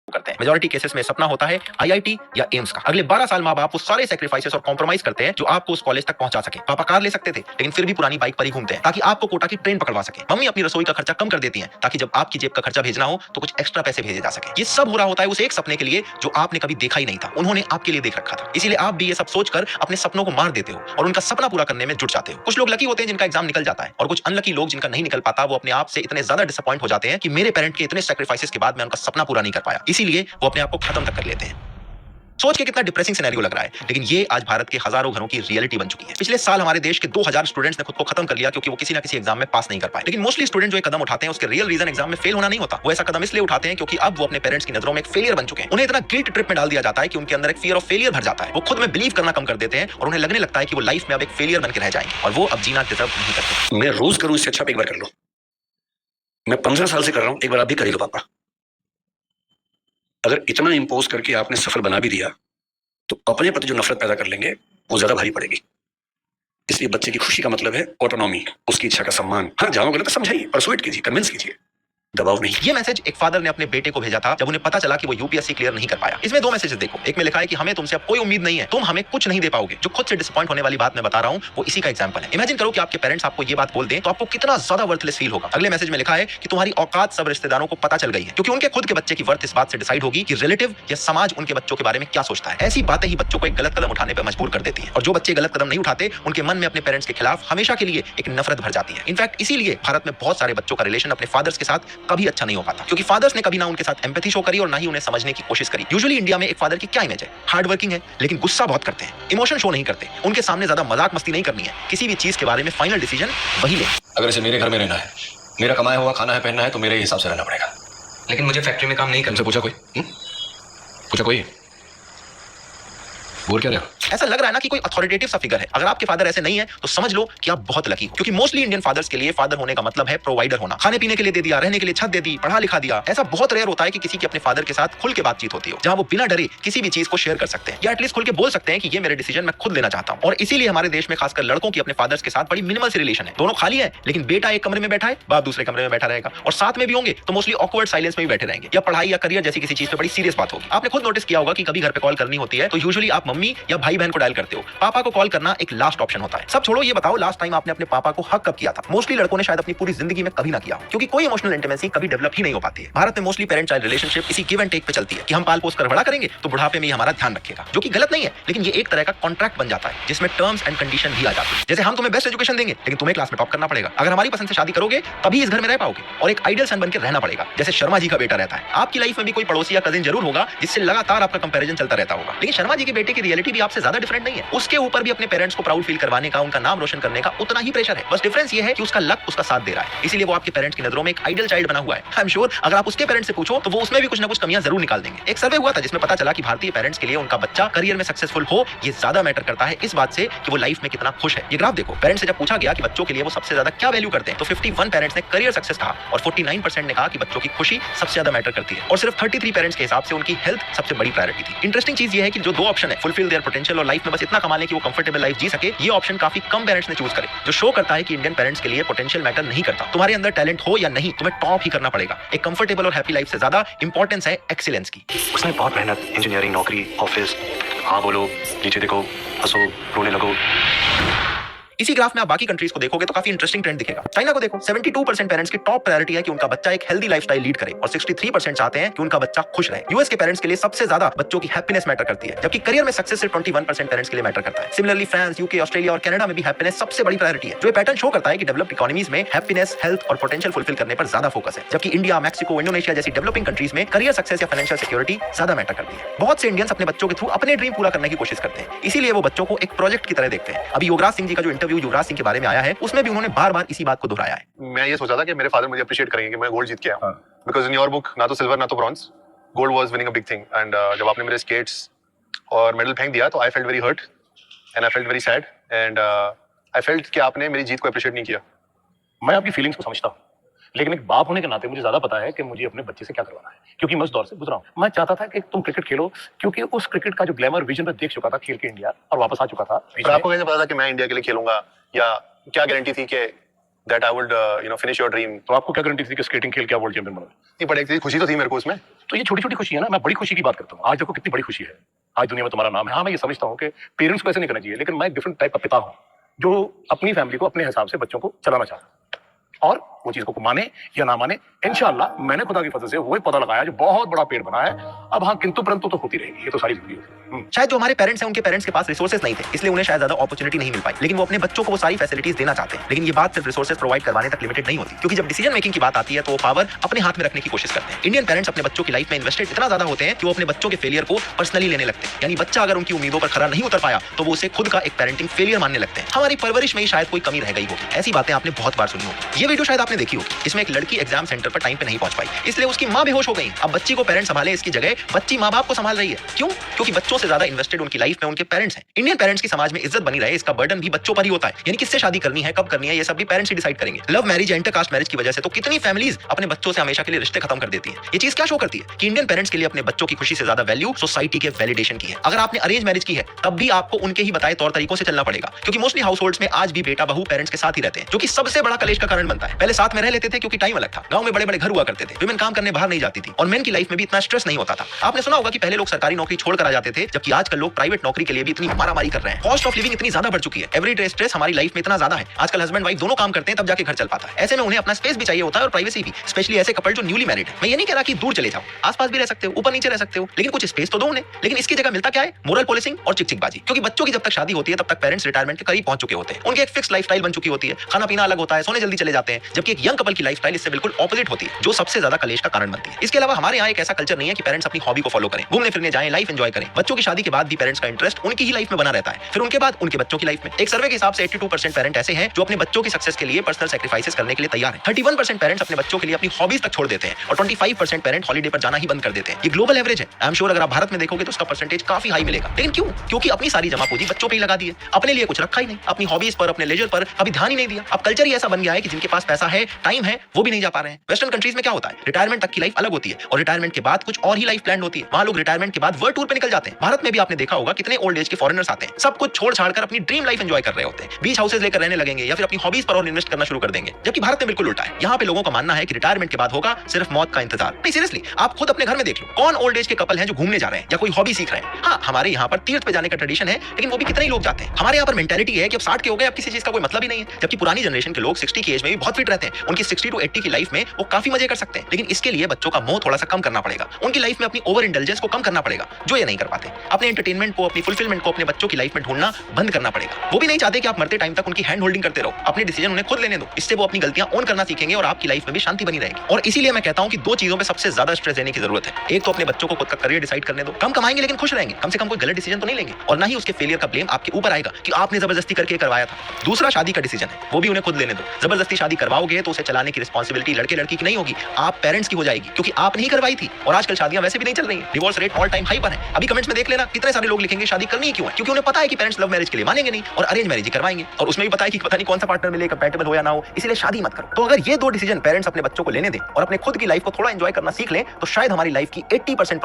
करते हैं। Majority cases में सपना होता है आईआईटी या एम्स का। अगले 12 साल माँ बाप वो सारे सेक्रीफाइसेस और कॉम्प्रोमाइज करते हैं जो आपको उस कॉलेज तक पहुंचा सके। पापा कार ले सकते थे लेकिन फिर भी पुरानी बाइक पर ही घूमते हैं ताकि आपको कोटा की ट्रेन पकड़वा सके। मम्मी अपनी रसोई का खर्चा कम कर देती है ताकि जब आपकी जेब का खर्चा भेजना हो तो कुछ एक्स्ट्रा पैसे भेजे जा सके। ये सब हो रहा होता है उस एक सपने के लिए जो आपने कभी देखा ही नहीं था, उन्होंने आपके लिए देख रखा था। इसीलिए आप भी ये सब सोचकर अपने सपनों को मार देते हो और उनका सपना पूरा करने में जुट जाते हो। कुछ लोग लकी होते हैं जिनका एग्जाम निकल जाता है और कुछ अनलकी लोग जिनका नहीं निकल पाता, वो अपने आप से इतने ज्यादा डिसअपॉइंट हो जाते हैं कि मेरे पेरेंट के इतने सैक्रिफाइसेस के बाद मैं उनका सपना पूरा नहीं कर पाया, इसीलिए वो अपने आप को खत्म तक कर लेते हैं। सोच के कितना डिप्रेसिंग सिनेरियो लग रहा है, लेकिन ये आज भारत के हजारों घरों की रियलिटी बन चुकी है। पिछले साल हमारे देश के 2000 स्टूडेंट्स ने खुद को खत्म कर लिया क्योंकि वो किसी ना किसी एग्जाम में पास नहीं कर पाए। लेकिन मोस्टली स्टूडेंट जो एक कदम उठाते हैं उसके रियल रीजन एग्जाम में फेल होना नहीं होता। वो ऐसा कदम इसलिए उठाते हैं क्योंकि अब वो अपने पेरेंट्स की नजरों में एक फेलियर बन चुके हैं। उन्हें इतना गिल्ट ट्रिप में डाल दिया जाता है कि उनके अंदर एक फियर ऑफ फेलियर भर जाता है। वो खुद में बिलीव करना कम कर देते हैं और उन्हें लगने लगता है कि वो लाइफ में अब एक फेलियर बनकर रह जाएंगे और वो अब जीना डिजर्व नहीं करते। मैं रोज करूं इससे अच्छा आप एक बार कर लो। मैं 15 साल से कर रहा हूं, एक बार आप भी करिए पापा। अगर इतना इंपोज करके आपने सफल बना भी दिया तो अपने प्रति जो नफरत पैदा कर लेंगे वो ज्यादा भारी पड़ेगी। इसलिए बच्चे की खुशी का मतलब है ऑटोनॉमी, उसकी इच्छा का सम्मान। हाँ, जाओ गलत समझाइए, परसुएट कीजिए, कन्विंस कीजिए, दबाव नहीं। ये मैसेज एक फादर ने अपने बेटे को भेजा था जब उन्हें पता चला कि वो यूपीएससी क्लियर नहीं कर पाया। इसमें दो मैसेजेस देखो। एक में लिखा है कि हमें तुमसे अब कोई उम्मीद नहीं है, तुम हमें कुछ नहीं दे पाओगे। जो खुद से डिसअपॉइंट होने वाली बात मैं बता रहा हूं वो इसी का एग्जांपल है। इमेजिन करो कि आपके पेरेंट्स आपको ये बात बोल दें तो आपको कितना ज्यादा वर्थलेस फील होगा। अगले मैसेज में लिखा है कि तुम्हारी औकात सब रिश्तेदारों को पता चल गई है क्योंकि उनके खुद के बच्चे की वर्थ इस बात से डिसाइड होगी कि रिलेटिव या समाज उनके बच्चों के बारे में क्या सोचता है। ऐसी बातें ही बच्चों को एक गलत कदम उठाने पर मजबूर कर देती है और जो बच्चे गलत कदम नहीं उठाते उनके मन में अपने पेरेंट्स के खिलाफ हमेशा के लिए एक नफरत भर जाती है। इनफैक्ट इसीलिए भारत में बहुत सारे बच्चों का रिलेशन अपने फादर्स के साथ कभी अच्छा नहीं हो पाता क्योंकि फादर्स ने कभी ना उनके साथ एम्पैथी शो करी और ना ही उन्हें समझने की कोशिश करी। यूजुअली इंडिया में एक फादर की क्या इमेज है? हार्ड वर्किंग है लेकिन गुस्सा बहुत करते हैं, इमोशन शो नहीं करते, उनके सामने ज्यादा मजाक मस्ती नहीं करनी है, किसी भी चीज के बारे में फाइनल डिसीजन वही ले। अगर इसे मेरे घर में रहना है, मेरा कमाया हुआ खाना है, पहनना है, तो मेरे हिसाब से रहना पड़ेगा। लेकिन मुझे फैक्ट्री में काम नहीं करना। पूछा कोई? पूछा कोई? बोल क्या रहे हो? ऐसा लग रहा है ना कि कोई अथॉरिटेटिव सा फिगर है। अगर आपके फादर ऐसे नहीं है तो समझ लो कि आप बहुत लकी हो क्योंकि मोस्टली इंडियन फादर्स के लिए फादर होने का मतलब है प्रोवाइडर होना। खाने पीने के लिए दे दिया, रहने के लिए छत दे दी, पढ़ा लिखा दिया। ऐसा बहुत रेयर होता है कि किसी की अपने फादर के साथ खुल के बातचीत होती हो जहां वो बिना डरे किसी भी चीज को शेयर कर सकते हैं या एटलीस्ट खुल के बोल सकते हैं कि ये मेरे डिसीजन मैं खुद लेना चाहता हूं। और इसीलिए हमारे देश में खासकर लड़कों की अपने फादर्स के साथ बड़ी मिनिमल सी रिलेशन है। दोनों खाली है लेकिन बेटा एक कमरे में बैठा है, बाप दूसरे कमरे में बैठा रहेगा और साथ में भी होंगे तो मोस्टली ऑकवर्ड साइलेंस में भी बैठे रहेंगे या पढ़ाई या करियर जैसी किसी चीज पे बड़ी सीरियस बात होगी। आपने खुद नोटिस किया होगा कि कभी घर पे कॉल करनी होती है तो यूजुअली आप मम्मी या भाई बहन को डायल करते हो। पापा को कॉल करना एक लास्ट ऑप्शन होता है। सब छोड़ो, ये बताओ लास्ट टाइम आपने अपने पापा को हक कब किया था? मोस्टली लड़कों ने शायद अपनी पूरी जिंदगी में कभी ना किया क्योंकि कोई इमोशनल इंटीमेसी कभी डेवलप ही नहीं हो पाती है। भारत में मोस्टली पेरेंट चाइल्ड रिलेशनशिप इसी गिव एंड टेक पे चलती है कि हम पाल पोस कर बड़ा करेंगे तो बुढ़ापे में ही हमारा ध्यान रखेगा, जो कि गलत नहीं है लेकिन ये एक तरह का कॉन्ट्रैक्ट बन जाता है जिसमें टर्म्स एंड कंडीशन भी आ जाती है। जैसे हम तुम्हें बेस्ट एजुकेशन देंगे लेकिन तुम्हें क्लास में टॉप करना पड़ेगा। अगर हमारी पसंद से शादी करोगे तभी इस घर में रह पाओगे और एक आइडियल सन बनकर रहना पड़ेगा जैसे शर्मा जी का बेटा रहता है। आपकी लाइफ में भी कोई पड़ोसी या कजिन जरूर होगा जिससे लगातार आपका कंपैरिजन चलता रहता होगा, लेकिन शर्मा जी के बेटे की रियलिटी भी आपसे ज्यादा डिफरेंट नहीं है। उसके ऊपर भी अपने पेरेंट्स को प्राउड फील करवाने का, उनका नाम रोशन करने का उतना ही प्रेशर है। बस डिफरेंस ये है कि उसका लक उसका साथ दे रहा है, इसीलिए वो आपके पेरेंट्स की नजरों में एक आइडियल चाइल्ड बना हुआ है। आई एम श्योर अगर आप उसके पेरेंट्स से पूछो तो वो उसमें भी कुछ ना कुछ कमियां जरूर निकाल देंगे। एक सर्वे हुआ था जिसमें पता चला कि भारतीय पेरेंट्स के लिए उनका बच्चा करियर में सक्सेसफुल हो ये ज्यादा मैटर करता है इस बात से कि वो लाइफ में कितना खुश है। ये ग्राफ देखो, पेरेंट्स से जब पूछा गया कि बच्चों के लिए वो सबसे ज्यादा क्या वैल्यू करते हैं तो 51 पेरेंट्स ने करियर सक्सेस कहा और 49% ने कहा कि बच्चों की खुशी सबसे ज्यादा मैटर करती है और सिर्फ 33 पेरेंट्स के हिसाब से उनकी हेल्थ सबसे बड़ी प्रायोरिटी थी। इंटरेस्टिंग चीज ये है कि जो दो ऑप्शन है, फुलफिल देयर पोटेंशियल और लाइफ में बस इतना कमा लें कि वो कंफर्टेबल लाइफ जी सके, ये ऑप्शन काफी कम पेरेंट्स ने चूज करे, जो शो करता है कि इंडियन पेरेंट्स के लिए पोटेंशियल मैटर नहीं करता। तुम्हारे अंदर टैलेंट हो या नहीं, तुम्हें टॉप ही करना पड़ेगा। एक कंफर्टेबल और हैप्पी लाइफ से ज्यादा इंपॉर्टेंस है एक्सीलेंस की। उसने बहुत मेहनत, इंजीनियरिंग, नौकरी, ऑफिस, हाँ बोलो, नीचे देखो, हंसो, रोने लगो। इसी ग्राफ में आप बाकी कंट्रीज को देखोगे तो काफी इंटरेस्टिंग ट्रेंड दिखेगा। चाइना को देखो, 72% पेरेंट्स की टॉप प्रायोरिटी है कि उनका बच्चा एक हेल्दी लाइफस्टाइल लीड करे और 63% चाहते हैं कि उनका बच्चा खुश रहे। यूएस के पेरेंट्स के लिए सबसे ज्यादा बच्चों की हैप्पीनेस मैटर करती है, जबकि करियर में सक्सेस सिर्फ 21% पेरेंट्स के लिए मैटर करता है। सिमिलरली फ्रांस, यूके, ऑस्ट्रेलिया और कनाडा में भी हैप्पीनेस सबसे बड़ी प्रायोरिटी है, जो ये पैटर्न शो करता है कि डेवलप्ड इकोनॉमीज में हैप्पीनेस, हेल्थ और पोटेंशियल फुलफिल करने पर ज्यादा फोकस है, जबकि इंडिया, मैक्सिको, इंडोनेशिया जैसी डेवलपिंग कंट्रीज में करियर सक्सेस या फाइनेंशियल सिक्योरिटी ज्यादा मैटर करती है। बहुत से इंडियंस अपने बच्चों के थ्रू अपने ड्रीम पूरा करने की कोशिश करते हैं, इसीलिए वो बच्चों को एक प्रोजेक्ट की तरह देखते हैं। अभी युवराज सिंह जी का जो इंटरव्यू युवराज सिंह के बारे में आया है उसमें भी उन्होंने बार-बार इसी बात को दोहराया है। मैं ये सोचा था कि मेरे फादर मुझे अप्रिशिएट करेंगे कि मैं गोल्ड जीत के आया, बिकॉज इन योर बुक ना तो सिल्वर ना तो bronze, gold was winning a big thing. And जब आपने मेरे स्केट्स और मेडल फेंक दिया तो I felt very hurt and I felt very sad and I felt कि आपने मेरी जीत को अप्रिशिएट नहीं किया। मैं आपकी फीलिंग्स को समझता हूँ, लेकिन एक बाप होने के नाते मुझे ज्यादा पता है कि मुझे अपने बच्चे से क्या करवाना है, क्योंकि मैं उस दौर से गुजरा हूँ। मैं चाहता था कि तुम क्रिकेट खेलो, क्योंकि उस क्रिकेट का जो ग्लैमर विजन में देख चुका था खेल के इंडिया और वापस आ चुका था। पर आपको कैसे पता था कि मैं इंडिया के लिए खेलूंगा, या क्या गारंटी थी कि that I would finish your dream. तो आपको क्या गारंटी थी कि स्केटिंग खेल के आप वर्ल्ड चैंपियन बनोगे? नहीं, पर एक चीज खुशी तो थी मेरे को उसमें। तो ये छोटी छोटी खुशी है ना, मैं बड़ी खुशी की बात करता हूँ। आज देखो कितनी बड़ी खुशी है, आज दुनिया में तुम्हारा नाम है। हाँ, मैं ये समझता हूँ कि पेरेंट्स को ऐसे नहीं करना चाहिए, लेकिन मैं एक डिफरेंट टाइप का पिता हूँ जो अपनी फैमिली को अपने हिसाब से बच्चों को चलाना चाहता हूँ, और वो चीज को माने या ना माने, इंशाल्लाह मैंने खुदा की फजल से वही पौधा लगाया जो बहुत बड़ा पेड़ बना है। अब हाँ, किंतु परंतु तो होती रहेगी, ये तो सारी जिंदगी होती है। शायद जो हमारे पेरेंट्स हैं उनके पेरेंट्स के पास रिसोर्सेज नहीं थे, इसलिए उन्हें शायद ज्यादा अपॉर्चुनिटी नहीं मिल पाई, लेकिन वो अपने बच्चों को वो सारी फैसिलिटीज देना चाहते हैं। लेकिन ये बात सिर्फ रिसोर्सेज प्रोवाइड करवाने तक लिमिटेड नहीं होती, क्योंकि जब डिसीजन मेकिंग की बात आती है तो वो पावर अपने हाथ में रखने की कोशिश करते हैं। इंडियन पेरेंट्स अपने बच्चों की लाइफ में इन्वेस्टेड इतना ज्यादा होते हैं कि वो अपने बच्चों के फेलियर को पर्सनली लेने लगते हैं। यानी बच्चा अगर उनकी उम्मीदों पर खरा नहीं उतर पाया तो वो उसे खुद का एक पेरेंटिंग फेलियर मानने लगते हैं। हमारी परवरिश में ही शायद कोई कमी रह गई होगी। ऐसी बातें आपने बहुत बार सुनी होगी। ये वीडियो शायद आपने देखी होगी, इसमें एक लड़की एग्जाम सेंटर पर टाइम पे नहीं पहुंच पाई, इसलिए उसकी मां बेहोश हो गई। अब बच्ची को पेरेंट्स संभाले, इसकी जगह बच्ची मां बाप को संभाल रही है। क्यों? क्योंकि बच्चों से ज्यादा इन्वेस्टेड उनकी लाइफ में उनके पेरेंट्स हैं। इंडियन पेरेंट्स की समाज में इज्जत बनी रहे, इसका बर्डन भी बच्चों पर ही होता है। यानी किससे शादी करनी है, कब करनी है, ये सब भी पेरेंट्स ही डिसाइड करेंगे। लव मैरिज, इंटरकास्ट मैरिज की वजह से तो कितनी फैमिलीज अपने बच्चों से हमेशा के लिए रिश्ते खत्म कर देती है। ये चीज क्या शो करती है कि इंडियन पेरेंट्स के लिए अपने बच्चों की खुशी से ज्यादा वैल्यू सोसाइटी के वैलिडेशन की है। अगर आपने अरेंज मैरिज की है तब भी आपको उनके ही बताए तौर तरीकों से चलना पड़ेगा, क्योंकि मोस्टली हाउसहोल्ड्स में आज भी बेटा बहू पेरेंट्स के साथ ही रहते हैं, जो कि सबसे बड़ा कलेश का कारण बनता है। पहले साथ में रह लेते थे क्योंकि टाइम अलग था, गांव में बड़े बड़े घर हुआ करते थे, विमेन काम करने बाहर नहीं जाती थी और मेन की लाइफ में भी इतना स्ट्रेस नहीं होता था। आपने सुना होगा कि पहले लोग सरकारी नौकरी छोड़कर आ जाते थे, जबकि आजकल लोग प्राइवेट नौकरी के लिए भी इतनी मारामारी कर रहे हैं। कॉस्ट ऑफ लिविंग इतनी ज्यादा बढ़ चुकी है, एवरीडे स्ट्रेस हमारी लाइफ में इतना ज्यादा है। आजकल हस्बैंड वाइफ दोनों काम करते हैं तब जाके घर चल पाता है। ऐसे में उन्हें अपना स्पेस भी चाहिए होता है और प्राइवेसी भी, स्पेशली ऐसे कपल जो न्यूली मैरिड है। मैं ये नहीं कह रहा कि दूर चले जाओ, आसपास भी रह सकते हो, ऊपर नीचे रह सकते हो, लेकिन कुछ स्पेस तो दो उन्हें। लेकिन इसकी जगह मिलता क्या है? मोरल पॉलिसिंग और चिकचिकबाजी। क्योंकि बच्चों की जब तक शादी होती है तब तक पेरेंट्स रिटायरमेंट के करीब पहुंच चुके होते हैं, उनकी एक फिक्स लाइफस्टाइल बन चुकी होती है, खाना पीना अलग होता है, सोने जल्दी चले जाते हैं। जबकि एक यंग कपल की लाइफस्टाइल इससे बिल्कुल ऑपोजिट होती है, जो सबसे ज्यादा कलेश का कारण बनती है। इसके अलावा हमारे यहाँ एक ऐसा कल्चर नहीं है कि पेरेंट्स अपनी हॉबी को फॉलो करें, घूमने फिरने जाएं, लाइफ एंजॉय करें। बच्चों की शादी के बाद भी पेरेंट्स का इंटरेस्ट उनकी ही लाइफ में बना रहता है, फिर उनके बाद उनके बच्चों की लाइफ में। एक सर्वे के हिसाब से 82% पेरेंट ऐसे हैं जो अपने बच्चों की सक्सेस के लिए पर्सनल सैक्रिफाइसेस करने के लिए तैयार हैं। 31% पेरेंट्स अपने बच्चों के लिए अपनी हॉबीज तक छोड़ देते हैं और 25% पेरेंट हॉलीडे पर जाना ही बंद कर देते हैं। ये ग्लोबल एवरेज है। आई एम श्योर अगर आप भारत में देखोगे तो उसका परसेंटेज काफी हाई मिलेगा। लेकिन क्यों? क्योंकि अपनी सारी जमा पूंजी बच्चों पे ही लगा दी है, अपने लिए कुछ रखा ही नहीं, अपनी हॉबीज पर, अपने लेजर पर कभी ध्यान ही नहीं दिया। अब कल्चर ही ऐसा बन गया है कि जिनके पास पैसा है, टाइम है, वो भी नहीं जा पा रहे हैं। वेस्टर्न कंट्रीज में क्या होता है, रिटायरमेंट तक की लाइफ अलग होती है और रिटायरमेंट के बाद कुछ और ही लाइफ प्लान होती है। वहां लोग रिटायरमेंट के बाद वर्ल्ड टूर पे निकल जाते हैं। भारत में भी आपने देखा होगा कितने ओल्ड एज के फॉरेनर्स आते हैं, सब कुछ छोड़ छाड़कर अपनी ड्रीम लाइफ एंजॉय कर रहे होते हैं, बीच हाउसेज लेकर रहने लगेंगे या फिर अपनी हॉबीज पर और इन्वेस्ट करना शुरू कर देंगे। जबकि भारत में बिल्कुल उल्टा है। यहाँ पे लोगों का मानना है कि रिटायरमेंट के बाद होगा सिर्फ मौत का इंतजार। नहीं, सीरियसली आप खुद अपने घर में देख लो, कौन ओल्ड एज के कपल हैं जो घूमने जा रहे हैं या कोई हॉबी सीख रहे हैं। हाँ, हमारे यहाँ पर तीर्थ पे जाने का ट्रेडिशन है, लेकिन वो भी कितने ही लोग जाते हैं। हमारे यहाँ पर मेंटालिटी है कि अब 60 के हो गए, अब किसी चीज का कोई मतलब ही नहीं है। जबकि पुरानी जनरेशन के लोग 60 की एज में भी बहुत फिट रहते हैं, उनकी 60 to 80 की लाइफ में वो काफी मजे कर सकते हैं। लेकिन इसके लिए बच्चों का मोह थोड़ा सा कम करना पड़ेगा, उनकी लाइफ में अपनी ओवर इंटेलिजेंस को कम करना पड़ेगा, जो ये नहीं कर पाते। अपने एंटरटेनमेंट को, अपनी फुलफिलमेंट को अपने बच्चों की लाइफ में ढूंढना बंद करना पड़ेगा। वो भी नहीं चाहते कि आप मरते टाइम तक उनकी हैंड होल्डिंग करते रहो, अपने डिसीजन उन्हें खुद लेने दो। इससे वो अपनी गलतियां ओन करना सीखेंगे और आपकी लाइफ में भी शांति बनी रहेगी। और इसीलिए मैं कहता हूं कि दो चीजों पे सबसे ज्यादा स्ट्रेस देने की जरूरत है। एक तो अपने बच्चों को खुद का करियर डिसाइड करने दो, कम कमाएंगे लेकिन खुश रहेंगे, कम से कम कोई गलत डिसीजन तो नहीं लेंगे और ना ही उसके फेलियर का ब्लेम आपके ऊपर आएगा कि आपने जबरदस्ती करके करवाया था। दूसरा शादी का डिसीजन है, वो भी उन्हें खुद लेने दो। जबरदस्ती शादी करवाओगे तो उसे चलाने की रिस्पॉन्सिबिलिटी लड़के लड़की की नहीं होगी, आप पेरेंट्स की हो जाएगी, क्योंकि आप नहीं करवाई थी। और आजकल शादियां वैसे भी नहीं चल रही हैं, divorce rate all time high पर है। अभी कमेंट्स में देख लेना, कितने सारे लोग लिखेंगे शादी करनी ही क्यों है, क्योंकि उन्हें पता है कि पेरेंट्स लव मैरिज के लिए मानेंगे नहीं और अरेंज मैरिज ही करवाएंगे, और उसमें भी पता है कि पता नहीं कौन सा पार्टनर मिले, कंपैटिबल हो या ना हो, इसलिए शादी मत करो। तो अगर ये दो डिसीजन पेरेंट्स अपने बच्चों को लेने दें और अपने खुद की लाइफ को थोड़ा एंजॉय करना सीख लें तो शायद हमारी लाइफ की 80%